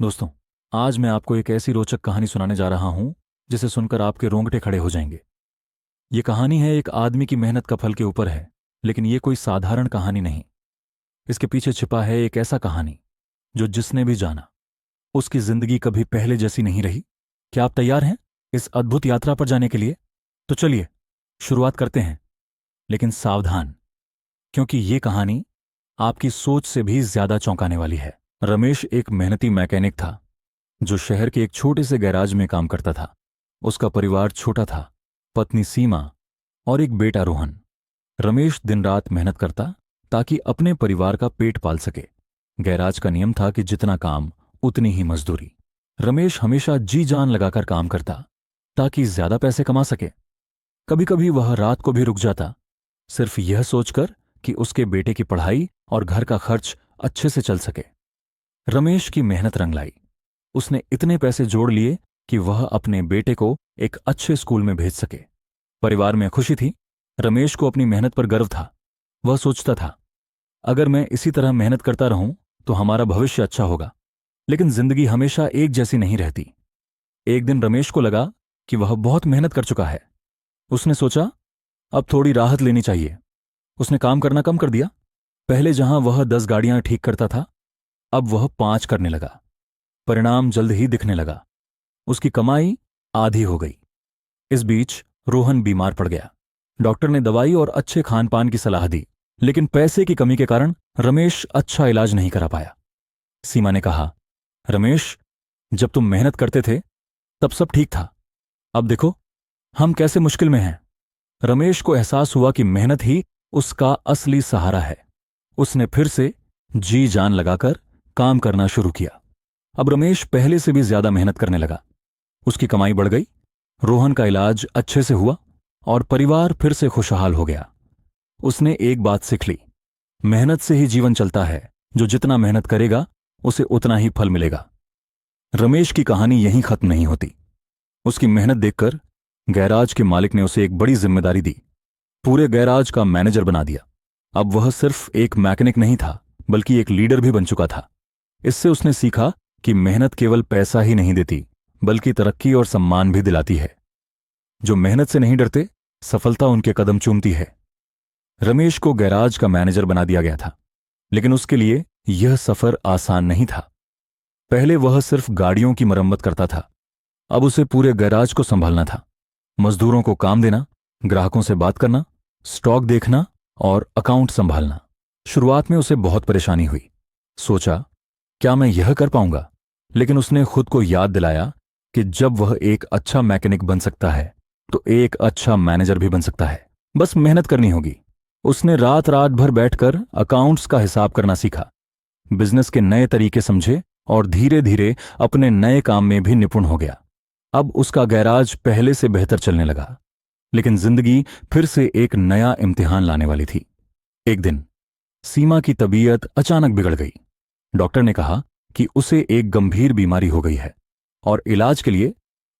दोस्तों, आज मैं आपको एक ऐसी रोचक कहानी सुनाने जा रहा हूं जिसे सुनकर आपके रोंगटे खड़े हो जाएंगे। ये कहानी है एक आदमी की मेहनत का फल के ऊपर है, लेकिन ये कोई साधारण कहानी नहीं। इसके पीछे छिपा है एक ऐसा कहानी जो जिसने भी जाना उसकी जिंदगी कभी पहले जैसी नहीं रही। क्या आप तैयार हैं इस अद्भुत यात्रा पर जाने के लिए? तो चलिए शुरुआत करते हैं। लेकिन सावधान, क्योंकि ये कहानी आपकी सोच से भी ज्यादा चौंकाने वाली है। रमेश एक मेहनती मैकेनिक था जो शहर के एक छोटे से गैराज में काम करता था। उसका परिवार छोटा था, पत्नी सीमा और एक बेटा रोहन। रमेश दिन रात मेहनत करता ताकि अपने परिवार का पेट पाल सके। गैराज का नियम था कि जितना काम उतनी ही मजदूरी। रमेश हमेशा जी जान लगाकर काम करता ताकि ज्यादा पैसे कमा सके। कभी कभी वह रात को भी रुक जाता, सिर्फ यह सोचकर कि उसके बेटे की पढ़ाई और घर का खर्च अच्छे से चल सके। रमेश की मेहनत रंग लाई। उसने इतने पैसे जोड़ लिए कि वह अपने बेटे को एक अच्छे स्कूल में भेज सके। परिवार में खुशी थी। रमेश को अपनी मेहनत पर गर्व था। वह सोचता था, अगर मैं इसी तरह मेहनत करता रहूं तो हमारा भविष्य अच्छा होगा। लेकिन जिंदगी हमेशा एक जैसी नहीं रहती। एक दिन रमेश को लगा कि वह बहुत मेहनत कर चुका है। उसने सोचा, अब थोड़ी राहत लेनी चाहिए। उसने काम करना कम कर दिया। पहले जहां वह 10 गाड़ियां ठीक करता था, अब वह 5 करने लगा। परिणाम जल्द ही दिखने लगा। उसकी कमाई आधी हो गई। इस बीच रोहन बीमार पड़ गया। डॉक्टर ने दवाई और अच्छे खान पान की सलाह दी, लेकिन पैसे की कमी के कारण रमेश अच्छा इलाज नहीं करा पाया। सीमा ने कहा, रमेश, जब तुम मेहनत करते थे तब सब ठीक था। अब देखो हम कैसे मुश्किल में हैं। रमेश को एहसास हुआ कि मेहनत ही उसका असली सहारा है। उसने फिर से जी जान लगाकर काम करना शुरू किया। अब रमेश पहले से भी ज्यादा मेहनत करने लगा। उसकी कमाई बढ़ गई, रोहन का इलाज अच्छे से हुआ और परिवार फिर से खुशहाल हो गया। उसने एक बात सीख ली, मेहनत से ही जीवन चलता है। जो जितना मेहनत करेगा उसे उतना ही फल मिलेगा। रमेश की कहानी यहीं खत्म नहीं होती। उसकी मेहनत देखकर गैराज के मालिक ने उसे एक बड़ी जिम्मेदारी दी। पूरे गैराज का मैनेजर बना दिया। अब वह सिर्फ एक मैकेनिक नहीं था, बल्कि एक लीडर भी बन चुका था। इससे उसने सीखा कि मेहनत केवल पैसा ही नहीं देती, बल्कि तरक्की और सम्मान भी दिलाती है। जो मेहनत से नहीं डरते, सफलता उनके कदम चूमती है। रमेश को गैराज का मैनेजर बना दिया गया था, लेकिन उसके लिए यह सफर आसान नहीं था। पहले वह सिर्फ गाड़ियों की मरम्मत करता था। अब उसे पूरे गैराज को संभालना था। मजदूरों को काम देना, ग्राहकों से बात करना, स्टॉक देखना और अकाउंट संभालना। शुरुआत में उसे बहुत परेशानी हुई। सोचा, क्या मैं यह कर पाऊंगा? लेकिन उसने खुद को याद दिलाया कि जब वह एक अच्छा मैकेनिक बन सकता है तो एक अच्छा मैनेजर भी बन सकता है। बस मेहनत करनी होगी। उसने रात रात भर बैठकर अकाउंट्स का हिसाब करना सीखा, बिजनेस के नए तरीके समझे और धीरे धीरे अपने नए काम में भी निपुण हो गया। अब उसका गैराज पहले से बेहतर चलने लगा। लेकिन जिंदगी फिर से एक नया इम्तिहान लाने वाली थी। एक दिन सीमा की तबीयत अचानक बिगड़ गई। डॉक्टर ने कहा कि उसे एक गंभीर बीमारी हो गई है और इलाज के लिए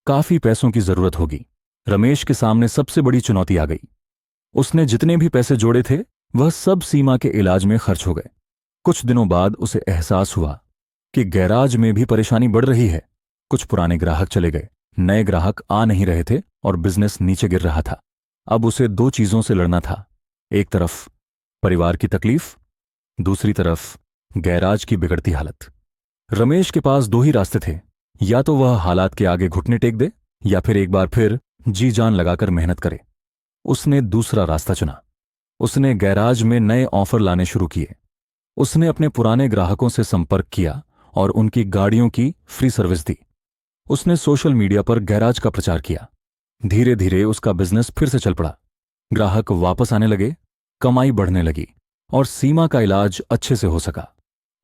काफी पैसों की जरूरत होगी। रमेश के सामने सबसे बड़ी चुनौती आ गई। उसने जितने भी पैसे जोड़े थे वह सब सीमा के इलाज में खर्च हो गए। कुछ दिनों बाद उसे एहसास हुआ कि गैराज में भी परेशानी बढ़ रही है। कुछ पुराने ग्राहक चले गए, नए ग्राहक आ नहीं रहे थे और बिजनेस नीचे गिर रहा था। अब उसे 2 चीजों से लड़ना था। एक तरफ परिवार की तकलीफ, दूसरी तरफ गैराज की बिगड़ती हालत। रमेश के पास 2 ही रास्ते थे, या तो वह हालात के आगे घुटने टेक दे या फिर एक बार फिर जी जान लगाकर मेहनत करे। उसने दूसरा रास्ता चुना। उसने गैराज में नए ऑफर लाने शुरू किए। उसने अपने पुराने ग्राहकों से संपर्क किया और उनकी गाड़ियों की फ्री सर्विस दी। उसने सोशल मीडिया पर गैराज का प्रचार किया। धीरे धीरे उसका बिजनेस फिर से चल पड़ा। ग्राहक वापस आने लगे, कमाई बढ़ने लगी और सीमा का इलाज अच्छे से हो सका।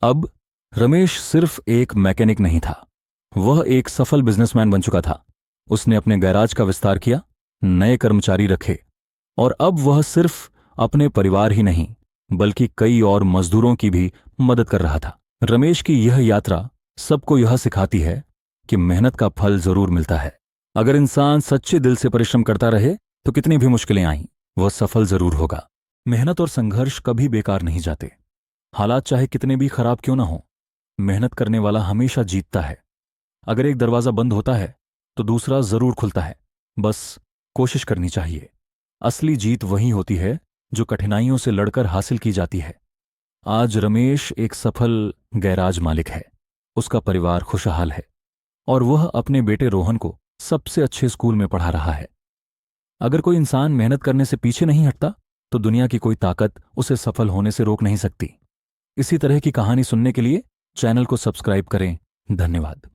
अब रमेश सिर्फ एक मैकेनिक नहीं था, वह एक सफल बिजनेसमैन बन चुका था। उसने अपने गैराज का विस्तार किया, नए कर्मचारी रखे और अब वह सिर्फ अपने परिवार ही नहीं बल्कि कई और मजदूरों की भी मदद कर रहा था। रमेश की यह यात्रा सबको यह सिखाती है कि मेहनत का फल जरूर मिलता है। अगर इंसान सच्चे दिल से परिश्रम करता रहे तो कितनी भी मुश्किलें आईं, वह सफल जरूर होगा। मेहनत और संघर्ष कभी बेकार नहीं जाते। हालात चाहे कितने भी खराब क्यों ना हो, मेहनत करने वाला हमेशा जीतता है। अगर एक दरवाज़ा बंद होता है तो दूसरा ज़रूर खुलता है। बस कोशिश करनी चाहिए। असली जीत वही होती है जो कठिनाइयों से लड़कर हासिल की जाती है। आज रमेश एक सफल गैराज मालिक है। उसका परिवार खुशहाल है और वह अपने बेटे रोहन को सबसे अच्छे स्कूल में पढ़ा रहा है। अगर कोई इंसान मेहनत करने से पीछे नहीं हटता तो दुनिया की कोई ताकत उसे सफल होने से रोक नहीं सकती। इसी तरह की कहानी सुनने के लिए चैनल को सब्सक्राइब करें। धन्यवाद।